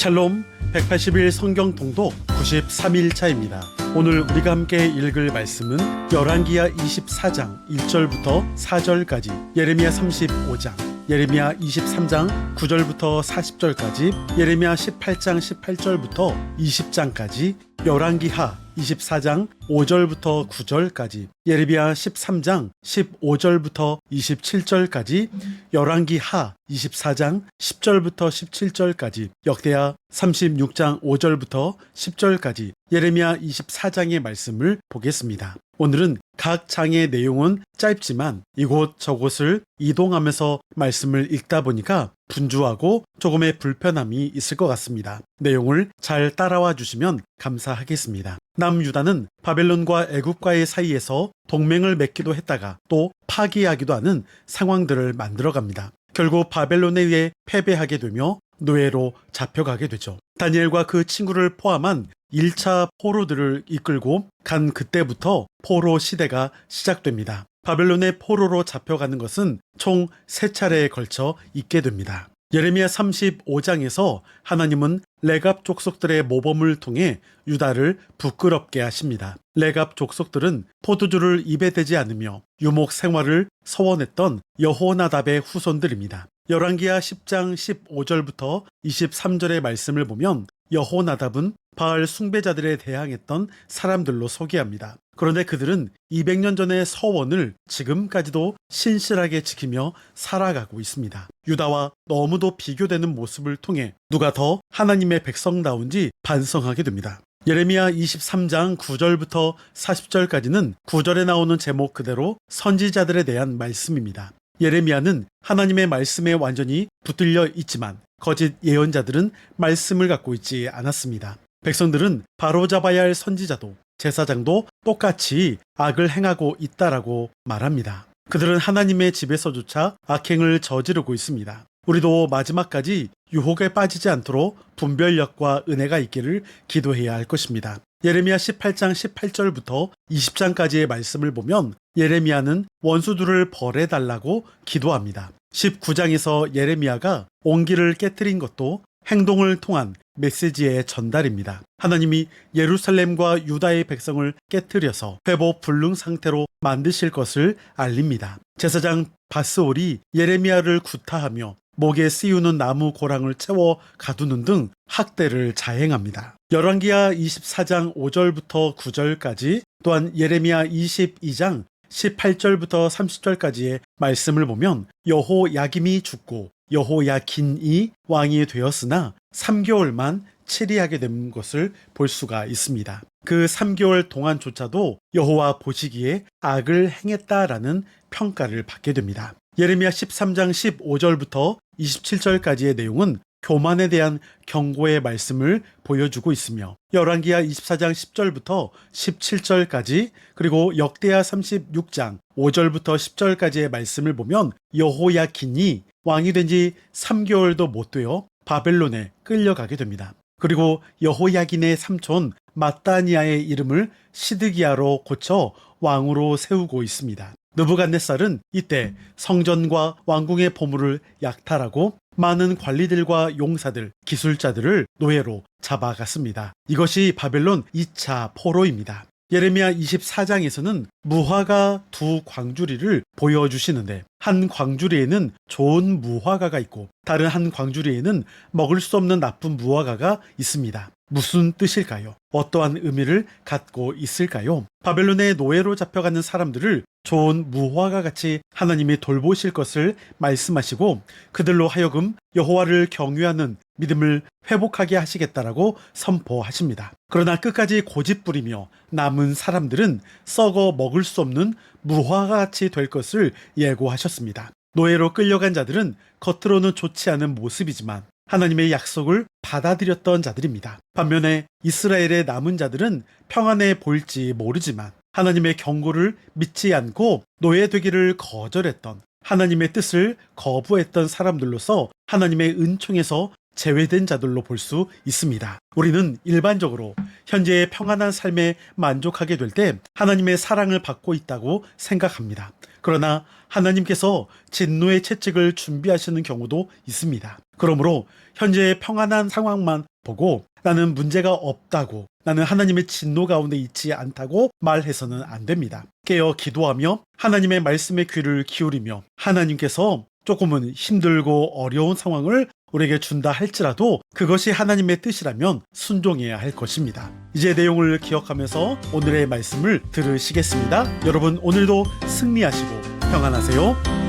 샬롬 180일 성경 통독 93일차입니다. 오늘 우리가 함께 읽을 말씀은 열왕기하 24장 1절부터 4절까지, 예레미야 35장, 예레미야 23장 9절부터 40절까지, 예레미야 18장 18절부터 20장까지, 열왕기하 24장 5절부터 9절까지, 예레미야 13장 15절부터 27절까지, 열왕기하 24장 10절부터 17절까지, 역대하 36장 5절부터 10절까지, 예레미야 24장의 말씀을 보겠습니다. 오늘은 각 장의 내용은 짧지만 이곳저곳을 이동하면서 말씀을 읽다 보니까 분주하고 조금의 불편함이 있을 것 같습니다. 내용을 잘 따라와 주시면 감사하겠습니다. 남유다는 바벨론과 애굽과의 사이에서 동맹을 맺기도 했다가 또 파기하기도 하는 상황들을 만들어갑니다. 결국 바벨론에 의해 패배하게 되며 노예로 잡혀가게 되죠. 다니엘과 그 친구를 포함한 1차 포로들을 이끌고 간 그때부터 포로 시대가 시작됩니다. 바벨론의 포로로 잡혀가는 것은 총 3차례에 걸쳐 있게 됩니다. 예레미야 35장에서 하나님은 레갑 족속들의 모범을 통해 유다를 부끄럽게 하십니다. 레갑 족속들은 포도주를 입에 대지 않으며 유목 생활을 서원했던 여호나답의 후손들입니다. 열왕기하 10장 15절부터 23절의 말씀을 보면 여호나답은 바알 숭배자들에 대항했던 사람들로 소개합니다. 그런데 그들은 200년 전의 서원을 지금까지도 신실하게 지키며 살아가고 있습니다. 유다와 너무도 비교되는 모습을 통해 누가 더 하나님의 백성다운지 반성하게 됩니다. 예레미야 23장 9절부터 40절까지는 9절에 나오는 제목 그대로 선지자들에 대한 말씀입니다. 예레미야는 하나님의 말씀에 완전히 붙들려 있지만 거짓 예언자들은 말씀을 갖고 있지 않았습니다. 백성들은 바로잡아야 할 선지자도 제사장도 똑같이 악을 행하고 있다라고 말합니다. 그들은 하나님의 집에서조차 악행을 저지르고 있습니다. 우리도 마지막까지 유혹에 빠지지 않도록 분별력과 은혜가 있기를 기도해야 할 것입니다. 예레미야 18장 18절부터 20장까지의 말씀을 보면 예레미야는 원수들을 벌해달라고 기도합니다. 19장에서 예레미야가 온기를 깨뜨린 것도 행동을 통한 메시지의 전달입니다. 하나님이 예루살렘과 유다의 백성을 깨뜨려서 회복 불능 상태로 만드실 것을 알립니다. 제사장 바스올이 예레미야를 구타하며 목에 씌우는 나무 고랑을 채워 가두는 등 학대를 자행합니다. 열왕기하 24장 5절부터 9절까지, 또한 예레미야 22장 18절부터 30절까지의 말씀을 보면 여호야김이 죽고 여호야긴이 왕이 되었으나 3개월만 치리하게 된 것을 볼 수가 있습니다. 그 3개월 동안조차도 여호와 보시기에 악을 행했다라는 평가를 받게 됩니다. 예레미야 13장 15절부터 27절까지의 내용은 교만에 대한 경고의 말씀을 보여주고 있으며, 열왕기하 24장 10절부터 17절까지, 그리고 역대하 36장 5절부터 10절까지의 말씀을 보면 여호야긴이 왕이 된 지 3개월도 못 되어 바벨론에 끌려가게 됩니다. 그리고 여호야긴의 삼촌 마따니아의 이름을 시드기야로 고쳐 왕으로 세우고 있습니다. 느부갓네살은 이때 성전과 왕궁의 보물을 약탈하고 많은 관리들과 용사들, 기술자들을 노예로 잡아갔습니다. 이것이 바벨론 2차 포로입니다. 예레미야 24장에서는 무화과 2광주리를 보여주시는데, 한 광주리에는 좋은 무화과가 있고 다른 한 광주리에는 먹을 수 없는 나쁜 무화과가 있습니다. 무슨 뜻일까요? 어떠한 의미를 갖고 있을까요? 바벨론의 노예로 잡혀가는 사람들을 좋은 무화과 같이 하나님이 돌보실 것을 말씀하시고 그들로 하여금 여호와를 경외하는 믿음을 회복하게 하시겠다라고 선포하십니다. 그러나 끝까지 고집부리며 남은 사람들은 썩어 먹을 수 없는 무화과 같이 될 것을 예고하셨습니다. 노예로 끌려간 자들은 겉으로는 좋지 않은 모습이지만 하나님의 약속을 받아들였던 자들입니다. 반면에 이스라엘의 남은 자들은 평안해 보일지 모르지만 하나님의 경고를 믿지 않고 노예되기를 거절했던, 하나님의 뜻을 거부했던 사람들로서 하나님의 은총에서 제외된 자들로 볼 수 있습니다. 우리는 일반적으로 현재의 평안한 삶에 만족하게 될 때 하나님의 사랑을 받고 있다고 생각합니다. 그러나 하나님께서 진노의 채찍을 준비하시는 경우도 있습니다. 그러므로 현재의 평안한 상황만 보고 나는 문제가 없다고, 나는 하나님의 진노 가운데 있지 않다고 말해서는 안 됩니다. 깨어 기도하며 하나님의 말씀에 귀를 기울이며 하나님께서 조금은 힘들고 어려운 상황을 우리에게 준다 할지라도 그것이 하나님의 뜻이라면 순종해야 할 것입니다. 이제 내용을 기억하면서 오늘의 말씀을 들으시겠습니다. 여러분 오늘도 승리하시고 평안하세요.